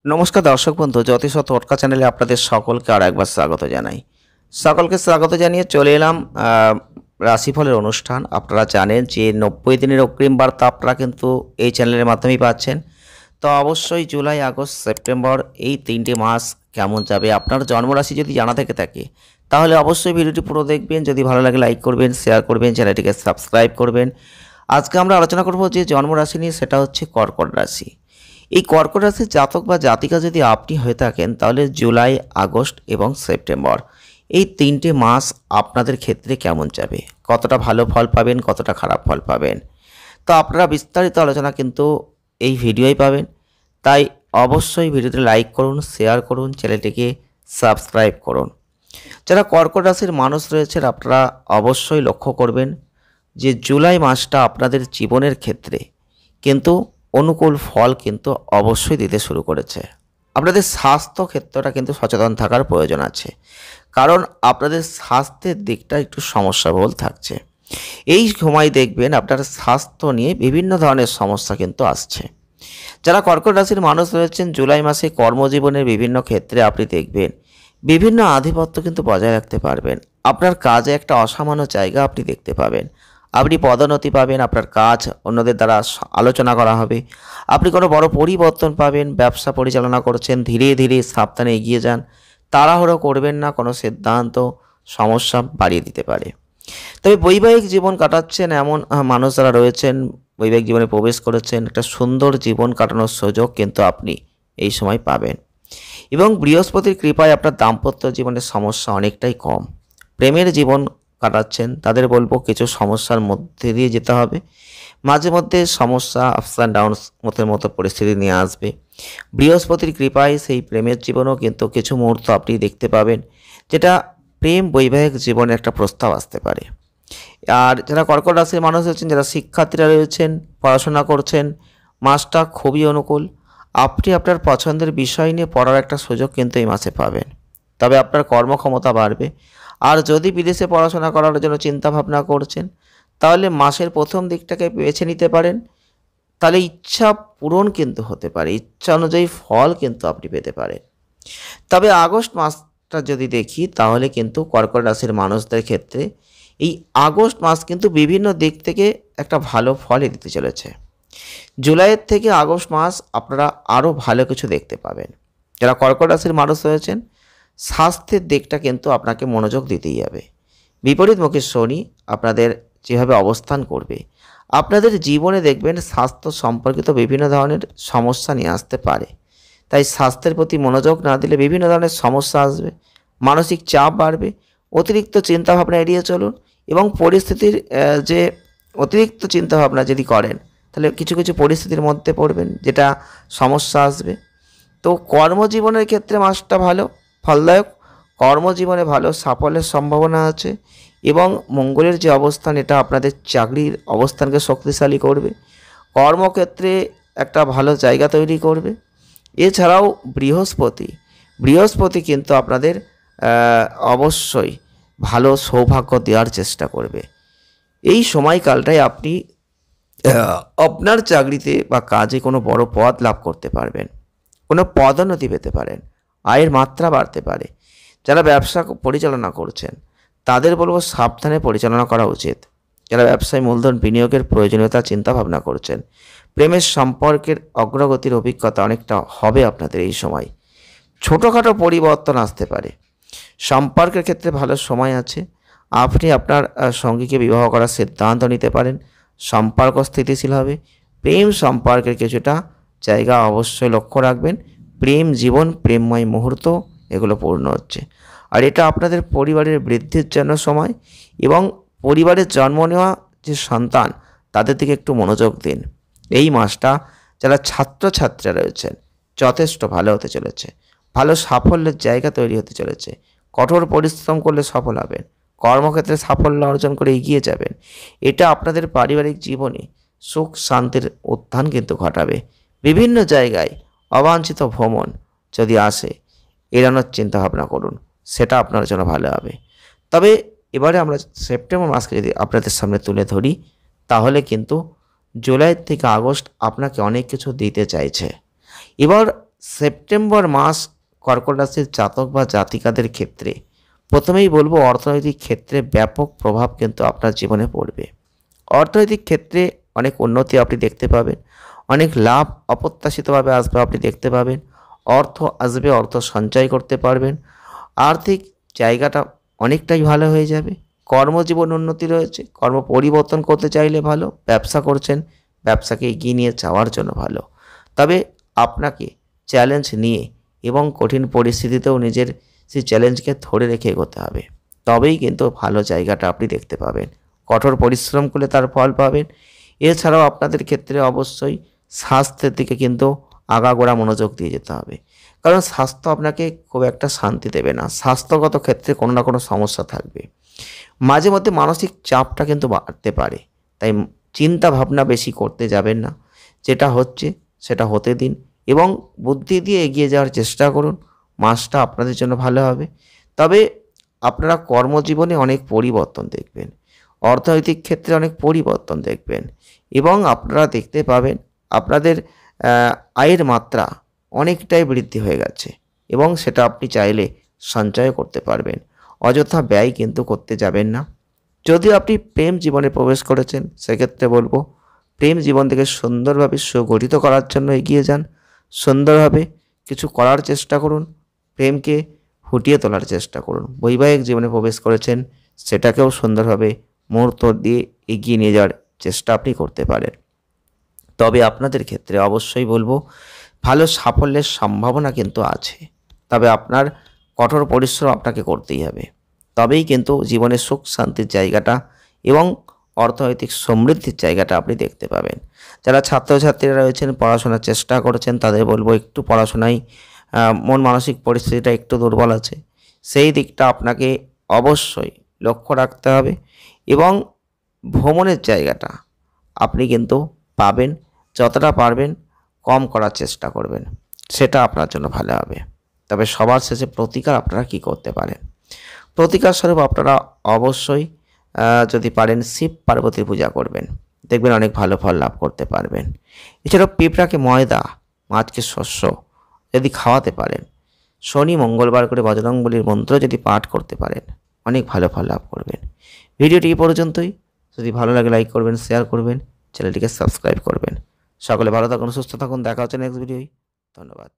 নমস্কার দর্শক বন্ধু, জ্যোতিষ ও টোটকা চ্যানেলে আপনাদের সকলকে আর একবার স্বাগত জানাই। সকলকে স্বাগত জানিয়ে চলে এলাম রাশিফলের অনুষ্ঠান। আপনারা জানেন যে 90 দিনের অগ্রিম বার্তা আপনারা কিন্তু এই চ্যানেলের মাধ্যমেই পাচ্ছেন। তো অবশ্যই জুলাই, আগস্ট, সেপ্টেম্বর এই 3টে মাস কেমন যাবে আপনার জন্মরাশি যদি জানা থেকে থাকে তাহলে অবশ্যই ভিডিওটি পুরো দেখবেন। যদি ভালো লাগে লাইক করবেন, শেয়ার করবেন, চ্যানেলটিকে সাবস্ক্রাইব করবেন। আজকে আমরা আলোচনা করব যে জন্মরাশি নিয়ে, সেটা হচ্ছে কর্কট রাশি। এই কর্কট রাশির জাতক বা জাতিকা যদি আপনি হয়ে থাকেন তাহলে জুলাই, আগস্ট এবং সেপ্টেম্বর এই 3টে মাস আপনাদের ক্ষেত্রে কেমন যাবে, কতটা ভালো ফল পাবেন, কতটা খারাপ ফল পাবেন, তো আপনারা বিস্তারিত আলোচনা কিন্তু এই ভিডিওই পাবেন। তাই অবশ্যই ভিডিওতে লাইক করুন, শেয়ার করুন, চ্যানেলটিকে সাবস্ক্রাইব করুন। যারা কর্কট রাশির মানুষ রয়েছেন আপনারা অবশ্যই লক্ষ্য করবেন যে জুলাই মাসটা আপনাদের জীবনের ক্ষেত্রে কিন্তু অনুকূল ফল কিন্তু অবশ্যই দিতে শুরু করেছে। আপনাদের স্বাস্থ্য ক্ষেত্রটা কিন্তু সচেতন থাকার প্রয়োজন আছে, কারণ আপনাদের স্বাস্থ্যের দিকটা একটু সমস্যাবহুল থাকছে। এই সময় দেখবেন আপনার স্বাস্থ্য নিয়ে বিভিন্ন ধরনের সমস্যা কিন্তু আসছে। যারা কর্কট রাশির মানুষ রয়েছেন জুলাই মাসে কর্মজীবনের বিভিন্ন ক্ষেত্রে আপনি দেখবেন বিভিন্ন আধিপত্য কিন্তু বজায় রাখতে পারবেন। আপনার কাজে একটা অসামান্য জায়গা আপনি দেখতে পাবেন। আপনি পদোন্নতি পাবেন, আপনার কাজ অন্যদের দ্বারা আলোচনা করা হবে, আপনি কোনো বড় পরিবর্তন পাবেন। ব্যবসা পরিচালনা করছেন, ধীরে ধীরে সাবধানে এগিয়ে যান, তাড়াহুড়ো করবেন না, কোনো সিদ্ধান্ত সমস্যা বাড়িয়ে দিতে পারে। তবে বৈবাহিক জীবন কাটাচ্ছেন এমন মানুষ যারা রয়েছেন, বৈবাহিক জীবনে প্রবেশ করেছেন, একটা সুন্দর জীবন কাটানোর সুযোগ কিন্তু আপনি এই সময় পাবেন। এবং বৃহস্পতির কৃপায় আপনার দাম্পত্য জীবনের সমস্যা অনেকটাই কম। প্রেমের জীবন কাটাচ্ছেন তাদের বলবো কিছু সমস্যার মধ্যে দিয়ে যেতে হবে, মাঝে মধ্যে সমস্যা আপস অ্যান্ড ডাউনস মতো পরিস্থিতি নিয়ে আসবে। বৃহস্পতির কৃপায় সেই প্রেমের জীবনও কিন্তু কিছু মুহূর্ত আপনি দেখতে পাবেন, যেটা প্রেম বৈবাহিক জীবনে একটা প্রস্তাব আসতে পারে। আর যারা কর্কট রাশির মানুষ রয়েছেন, যারা শিক্ষার্থীরা রয়েছেন, পড়াশোনা করছেন, মাসটা খুবই অনুকূল। আপনি আপনার পছন্দের বিষয় নিয়ে পড়ার একটা সুযোগ কিন্তু এই মাসে পাবেন, তবে আপনার কর্মক্ষমতা বাড়বে। আর যদি বিদেশে পড়াশোনা করার জন্য চিন্তা ভাবনা করছেন তাহলে মাসের প্রথম দিকটাকে বেছে নিতে পারেন, তাহলে ইচ্ছা পূরণ কিন্তু হতে পারে, ইচ্ছা অনুযায়ী ফল কিন্তু আপনি পেতে পারেন। তবে আগস্ট মাসটা যদি দেখি তাহলে কিন্তু কর্কট রাশির মানুষদের ক্ষেত্রে এই আগস্ট মাস কিন্তু বিভিন্ন দিক থেকে একটা ভালো ফলই দিতে চলেছে। জুলাইয়ের থেকে আগস্ট মাস আপনারা আরও ভালো কিছু দেখতে পাবেন। যারা কর্কট রাশির মানুষ রয়েছেন স্বাস্থ্যের দিকটা কিন্তু আপনাকে মনোযোগ দিতেই হবে। বিপরীতমুখী শনি আপনাদের যেভাবে অবস্থান করবে, আপনাদের জীবনে দেখবেন স্বাস্থ্য সম্পর্কিত বিভিন্ন ধরনের সমস্যা নিয়ে আসতে পারে। তাই স্বাস্থ্যের প্রতি মনোযোগ না দিলে বিভিন্ন ধরনের সমস্যা আসবে, মানসিক চাপ বাড়বে। অতিরিক্ত চিন্তাভাবনা এড়িয়ে চলুন, এবং পরিস্থিতির যে অতিরিক্ত চিন্তাভাবনা যদি করেন তাহলে কিছু কিছু পরিস্থিতির মধ্যে পড়বেন, যেটা সমস্যা আসবে। তো কর্মজীবনের ক্ষেত্রে মাসটা ভালো ফলদায়ক, কর্মজীবনে ভালো সাফল্যের সম্ভাবনা আছে। এবং মঙ্গলের যে অবস্থান এটা আপনাদের চাকরির অবস্থানকে শক্তিশালী করবে, কর্মক্ষেত্রে একটা ভালো জায়গা তৈরি করবে। এছাড়াও বৃহস্পতি কিন্তু আপনাদের অবশ্যই ভালো সৌভাগ্য দেওয়ার চেষ্টা করবে। এই সময়কালটায় আপনি আপনার চাকরিতে বা কাজে কোনো বড় পদ লাভ করতে পারবেন, কোনো পদোন্নতি পেতে পারেন, আয়ের মাত্রা বাড়তে পারে। যারা ব্যবসা পরিচালনা করছেন তাদের বলবো সাবধানে পরিচালনা করা উচিত। যারা ব্যবসায় মূলধন বিনিয়োগের প্রয়োজনীয়তা চিন্তা ভাবনা করছেন, প্রেমের সম্পর্কের অগ্রগতির অভিজ্ঞতা অনেকটা হবে আপনাদের এই সময়। ছোটোখাটো পরিবর্তন আসতে পারে, সম্পর্কের ক্ষেত্রে ভালো সময় আছে। আপনি আপনার সঙ্গীকে বিবাহ করার সিদ্ধান্ত নিতে পারেন, সম্পর্ক স্থিতিশীল হবে। প্রেম সম্পর্কের কিছুটা জায়গা অবশ্যই লক্ষ্য রাখবেন। প্রেম জীবন, প্রেমময় মুহূর্ত এগুলো পূর্ণ হচ্ছে। আর এটা আপনাদের পরিবারের বৃদ্ধির জন্য সময়, এবং পরিবারের জন্ম নেওয়া যে সন্তান তাদের দিকে একটু মনোযোগ দিন। এই মাসটা যারা ছাত্রছাত্রীরা রয়েছেন যথেষ্ট ভালো হতে চলেছে, ভালো সাফল্যের জায়গা তৈরি হতে চলেছে। কঠোর পরিশ্রম করলে সফল হবেন, কর্মক্ষেত্রে সাফল্য অর্জন করে এগিয়ে যাবেন। এটা আপনাদের পারিবারিক জীবনে সুখ শান্তির উত্থান কিন্তু ঘটাবে। বিভিন্ন জায়গায় অবাঞ্ছিত ভ্রমণ যদি আসে এড়ানোর চিন্তা ভাবনা করুন, সেটা আপনার জন্য ভালো হবে। তবে এবারে আমরা সেপ্টেম্বর মাসকে যদি আপনাদের সামনে তুলে ধরি তাহলে কিন্তু জুলাই থেকে আগস্ট আপনাকে অনেক কিছু দিতে চাইছে। এবার সেপ্টেম্বর মাস কর্কট রাশির জাতক বা জাতিকাদের ক্ষেত্রে প্রথমেই বলবো অর্থনৈতিক ক্ষেত্রে ব্যাপক প্রভাব কিন্তু আপনার জীবনে পড়বে। অর্থনৈতিক ক্ষেত্রে অনেক উন্নতি আপনি দেখতে পাবেন, অনেক লাভ অপ্রত্যাশিতভাবে আসবে আপনি দেখতে পাবেন, অর্থ আসবে, অর্থ সঞ্চয় করতে পারবেন, আর্থিক জায়গাটা অনেকটাই ভালো হয়ে যাবে। কর্মজীবন উন্নতি রয়েছে, কর্ম পরিবর্তন করতে চাইলে ভালো, ব্যবসা করছেন ব্যবসাকে এগিয়ে নিয়ে যাওয়ার জন্য ভালো। তবে আপনাকে চ্যালেঞ্জ নিয়ে এবং কঠিন পরিস্থিতিতেও নিজের সেই চ্যালেঞ্জকে ধরে রেখে এগোতে হবে, তবেই কিন্তু ভালো জায়গাটা আপনি দেখতে পাবেন। কঠোর পরিশ্রম করলে তার ফল পাবেন। এছাড়াও আপনাদের ক্ষেত্রে অবশ্যই স্বাস্থ্যের দিকে কিন্তু আগাগোড়া মনোযোগ দিয়ে যেতে হবে, কারণ স্বাস্থ্য আপনাকে খুব একটা শান্তি দেবে না। স্বাস্থ্যগত ক্ষেত্রে কোনো না কোনো সমস্যা থাকবে। মাঝে মধ্যে মানসিক চাপটা কিন্তু বাড়তে পারে, তাই চিন্তা ভাবনা বেশি করতে যাবেন না। যেটা হচ্ছে সেটা হতে দিন এবং বুদ্ধি দিয়ে এগিয়ে যাওয়ার চেষ্টা করুন। মাসটা আপনাদের জন্য ভালো হবে। তবে আপনারা কর্মজীবনে অনেক পরিবর্তন দেখবেন, অর্থনৈতিক ক্ষেত্রে অনেক পরিবর্তন দেখবেন এবং আপনারা দেখতে পাবেন আপনাদের আয়ের মাত্রা অনেকটাই বৃদ্ধি হয়ে গেছে এবং সেটা আপনি চাইলে সঞ্চয় করতে পারবেন। অযথা ব্যয় কিন্তু করতে যাবেন না। যদি আপনি প্রেম জীবনে প্রবেশ করেছেন সেক্ষেত্রে বলবো প্রেম জীবন থেকে সুন্দরভাবে সুগঠিত করার জন্য এগিয়ে যান। সুন্দরভাবে কিছু করার চেষ্টা করুন, প্রেমকে ফুটিয়ে তোলার চেষ্টা করুন। বৈবাহিক জীবনে প্রবেশ করেছেন সেটাকেও সুন্দরভাবে মুহূর্ত দিয়ে এগিয়ে নিয়ে যাওয়ার চেষ্টা আপনি করতে পারেন। তবে আপনাদের ক্ষেত্রে অবশ্যই বলবো ভালো সাফল্যের সম্ভাবনা কিন্তু আছে, তবে আপনার কঠোর পরিশ্রম আপনাকে করতেই হবে। তবেই কিন্তু জীবনের সুখ শান্তির জায়গাটা এবং অর্থনৈতিক সমৃদ্ধির জায়গাটা আপনি দেখতে পাবেন। যারা ছাত্রছাত্রীরা রয়েছেন পড়াশোনার চেষ্টা করেছেন তাদের বলবো একটু পড়াশোনায় মন মানসিক পরিস্থিতিটা একটু দুর্বল আছে, সেই দিকটা আপনাকে অবশ্যই লক্ষ্য রাখতে হবে এবং ভ্রমণের জায়গাটা আপনি কিন্তু পাবেন। যতটা পারবেন কম করার চেষ্টা করবেন, সেটা আপনার জন্য ভালো হবে। তবে সবার শেষে প্রতিকার আপনারা কি করতে পারেন? প্রতিকার স্বরূপ আপনারা অবশ্যই যদি পারেন শিব পার্বতীর পূজা করবেন, দেখবেন অনেক ভালো ফল লাভ করতে পারবেন। এছাড়াও পিঁপড়াকে ময়দা, মাছকে শস্য যদি খাওয়াতে পারেন, শনি মঙ্গলবার করে বজরংবলীর মন্ত্র যদি পাঠ করতে পারেন, অনেক ভালো ফল লাভ করবেন। ভিডিওটি এই পর্যন্তই। যদি ভালো লাগে লাইক করবেন, শেয়ার করবেন, চ্যানেলটিকে সাবস্ক্রাইব করবেন। সকলে ভালো থাকুন, সুস্থ থাকুন, দেখা হচ্ছে নেক্সট ভিডিওয়। ধন্যবাদ।